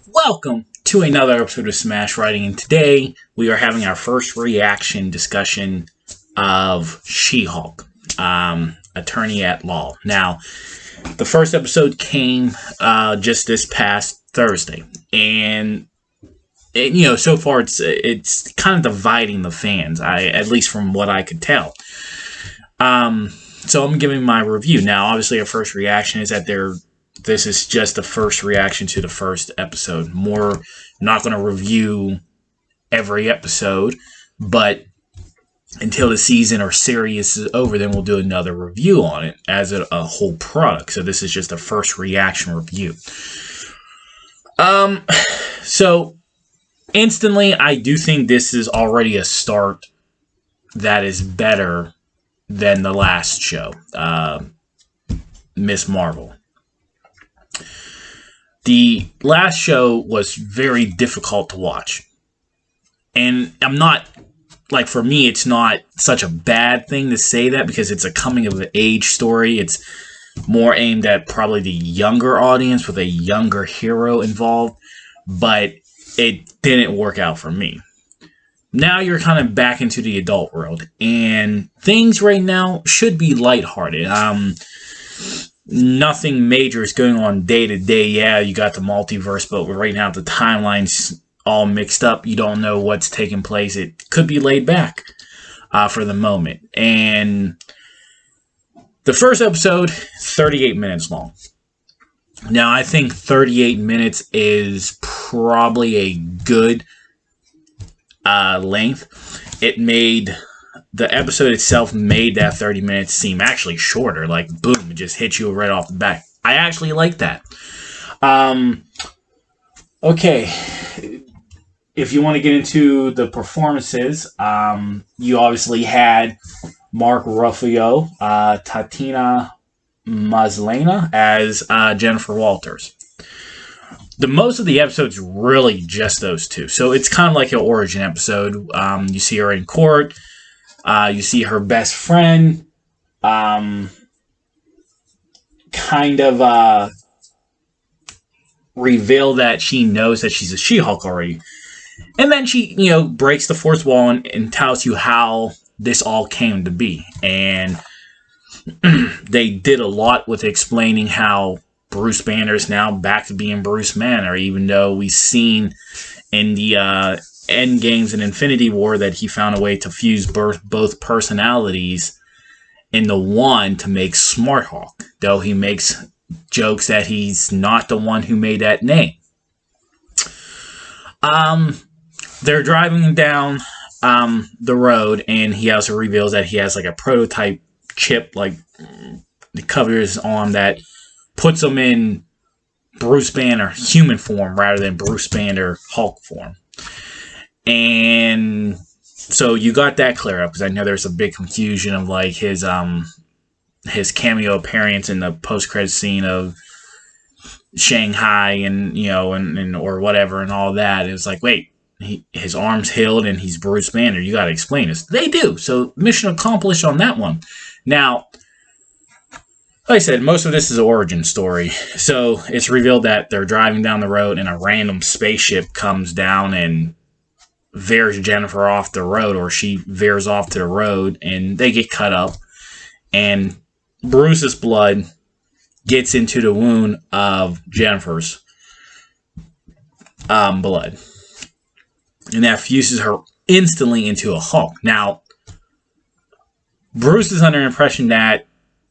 Welcome to another episode of Smash Writing, and today we are having our first reaction discussion of She-Hulk, Attorney at Law. Now, the first episode came just this past Thursday, and so far it's kind of dividing the fans. At least from what I could tell. So I'm giving my review now. Obviously, our first reaction is that this is just the first reaction to the first episode. Not going to review every episode, but until the season or series is over, then we'll do another review on it as a whole product. So this is just a first reaction review. So instantly, I do think this is already a start that is better than the last show, Miss Marvel. The last show was very difficult to watch. And for me, it's not such a bad thing to say that because it's a coming of age story. It's more aimed at probably the younger audience with a younger hero involved. But it didn't work out for me. Now you're kind of back into the adult world. And things right now should be lighthearted. Nothing major is going on day to day. Yeah, you got the multiverse, but right now the timeline's all mixed up. You don't know what's taking place. It could be laid back for the moment. And the first episode, 38 minutes long. Now, I think 38 minutes is probably a good length. The episode itself made that 30 minutes seem actually shorter. Like, boom, it just hits you right off the bat. I actually like that. Okay. If you want to get into the performances, you obviously had Mark Ruffalo, Tatiana Maslany as Jennifer Walters. Most of the episode's really just those two. So it's kind of like an origin episode. You see her in court. You see her best friend reveal that she knows that she's a She-Hulk already. And then she, breaks the fourth wall and tells you how this all came to be. And they did a lot with explaining how Bruce Banner is now back to being Bruce Banner, even though we've seen in the End Games and Infinity War that he found a way to fuse both personalities into one to make Smart Hulk, though he makes jokes that he's not the one who made that name. They're driving down the road, and he also reveals that he has like a prototype chip, like the covers on that puts him in Bruce Banner human form rather than Bruce Banner Hulk form. And so you got that cleared up because I know there's a big confusion of like his cameo appearance in the post-credit scene of Shanghai and or whatever and all that. It was like, wait, his arm's healed and he's Bruce Banner. You got to explain this. They do. So mission accomplished on that one. Now, like I said, most of this is an origin story. So it's revealed that they're driving down the road and a random spaceship comes down and veers Jennifer off the road, or she veers off to the road, and they get cut up. And Bruce's blood gets into the wound of Jennifer's blood. And that fuses her instantly into a Hulk. Now, Bruce is under the impression that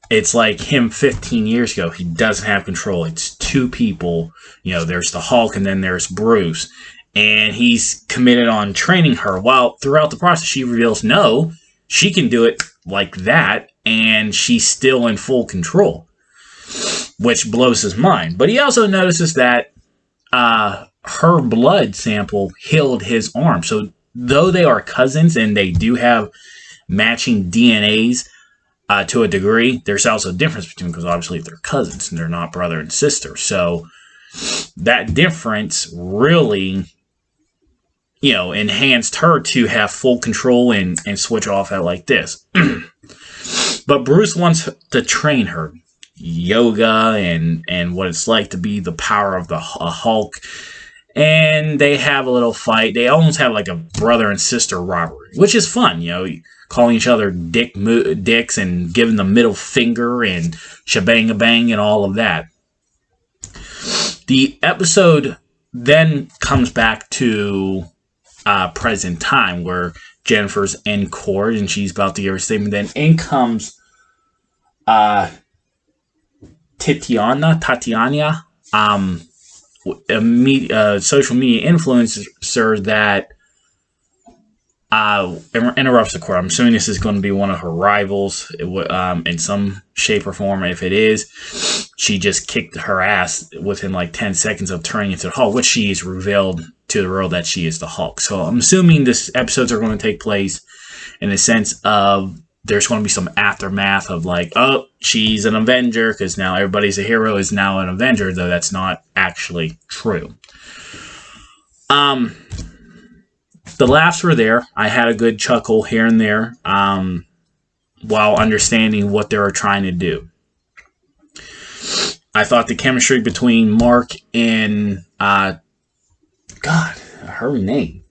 it's like him 15 years ago. He doesn't have control. It's two people. There's the Hulk and then there's Bruce. And he's committed on training her. While throughout the process, she reveals, no, she can do it like that. And she's still in full control. Which blows his mind. But he also notices that her blood sample healed his arm. So though they are cousins and they do have matching DNAs to a degree, there's also a difference between, because obviously they're cousins and they're not brother and sister. So that difference really, enhanced her to have full control and switch off at like this. But Bruce wants to train her. Yoga and what it's like to be the power of a Hulk. and they have a little fight. They almost have like a brother and sister rivalry, which is fun, calling each other dicks and giving the middle finger and shebang bang and all of that. The episode then comes back to present time, where Jennifer's in court and she's about to give her statement. Then in comes Tatiana, a social media influencer that interrupts the court. I'm assuming this is going to be one of her rivals in some shape or form. If it is, she just kicked her ass within like 10 seconds of turning into the Hulk, which she is revealed to the world that she is the Hulk. So I'm assuming this episodes are going to take place in the sense of there's going to be some aftermath of like, oh, she's an Avenger because now everybody's a hero is now an Avenger, though that's not actually true. The laughs were there. I had a good chuckle here and there while understanding what they were trying to do. I thought the chemistry between Mark and her name,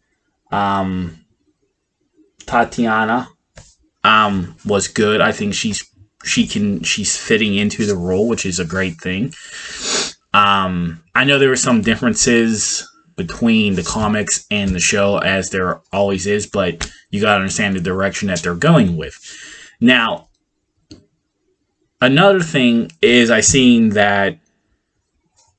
Tatiana, was good. I think she's fitting into the role, which is a great thing. I know there were some differences between the comics and the show, as there always is, but you gotta understand the direction that they're going with. Now, another thing is I seen that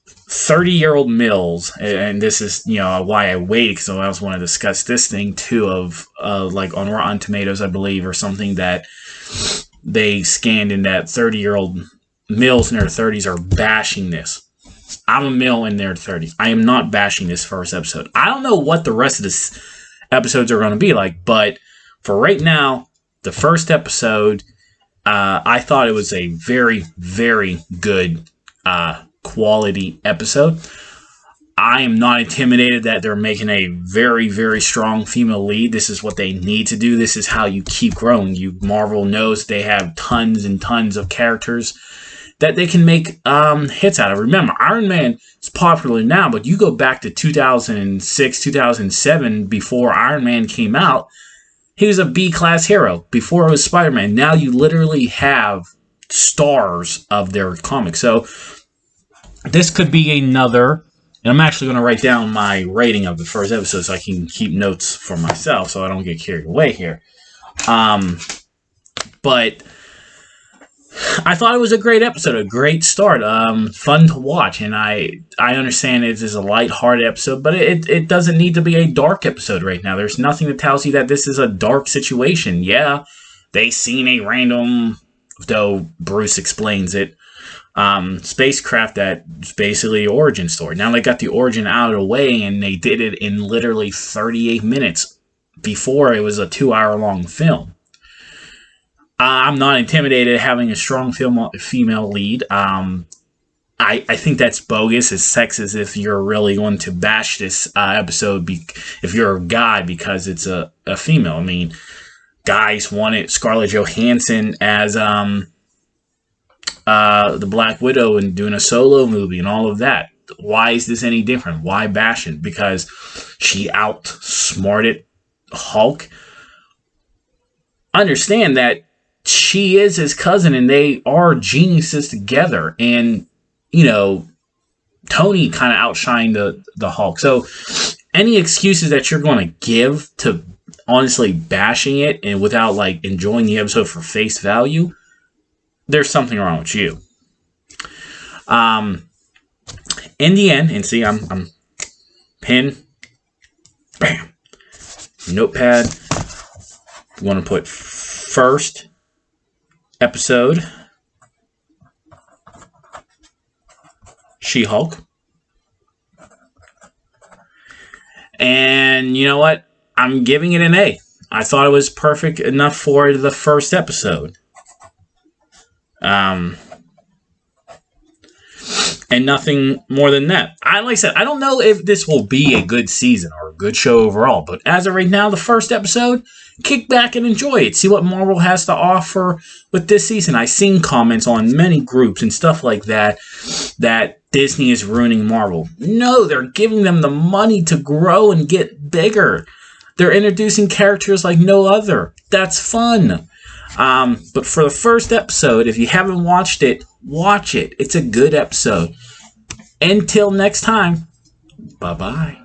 30-year-old males, and this is why I waited, because I also want to discuss this thing too, of like on Rotten Tomatoes, I believe, or something, that they scanned in that 30-year-old males in their 30s are bashing this. I'm a male in their 30s. I am not bashing this first episode. I don't know what the rest of the episodes are going to be like, but for right now, the first episode, I thought it was a very, very good quality episode. I am not intimidated that they're making a very, very strong female lead. This is what they need to do. This is how you keep growing. Marvel knows they have tons and tons of characters that they can make hits out of. Remember, Iron Man is popular now, but you go back to 2006, 2007, before Iron Man came out, he was a B-class hero. Before it was Spider-Man. Now you literally have stars of their comics. So this could be another, and I'm actually going to write down my rating of the first episode so I can keep notes for myself so I don't get carried away here. But I thought it was a great episode, a great start, fun to watch, and I understand it is a light-hearted episode, but it doesn't need to be a dark episode right now. There's nothing that tells you that this is a dark situation. Yeah, they seen a random, though Bruce explains it, spacecraft that's basically the origin story. Now they got the origin out of the way, and they did it in literally 38 minutes. Before, it was a 2-hour-long film. I'm not intimidated having a strong female lead. I think that's bogus, as sexist, if you're really going to bash this episode if you're a guy because it's a female. I mean, guys wanted Scarlett Johansson as the Black Widow and doing a solo movie and all of that. Why is this any different? Why bash it? Because she outsmarted Hulk? Understand that she is his cousin and they are geniuses together. And, Tony kind of outshined the Hulk. So any excuses that you're going to give to honestly bashing it and without like enjoying the episode for face value, there's something wrong with you. In the end, and see, I'm pin, bam, notepad. You want to put first episode, She-Hulk. And you know what? I'm giving it an A. I thought it was perfect enough for the first episode. And nothing more than that. Like I said, I don't know if this will be a good season or a good show overall, but as of right now, the first episode, kick back and enjoy it. See what Marvel has to offer with this season. I've seen comments on many groups and stuff like that Disney is ruining Marvel. No, they're giving them the money to grow and get bigger. They're introducing characters like no other. That's fun. But for the first episode, if you haven't watched it, watch it. It's a good episode. Until next time, bye-bye.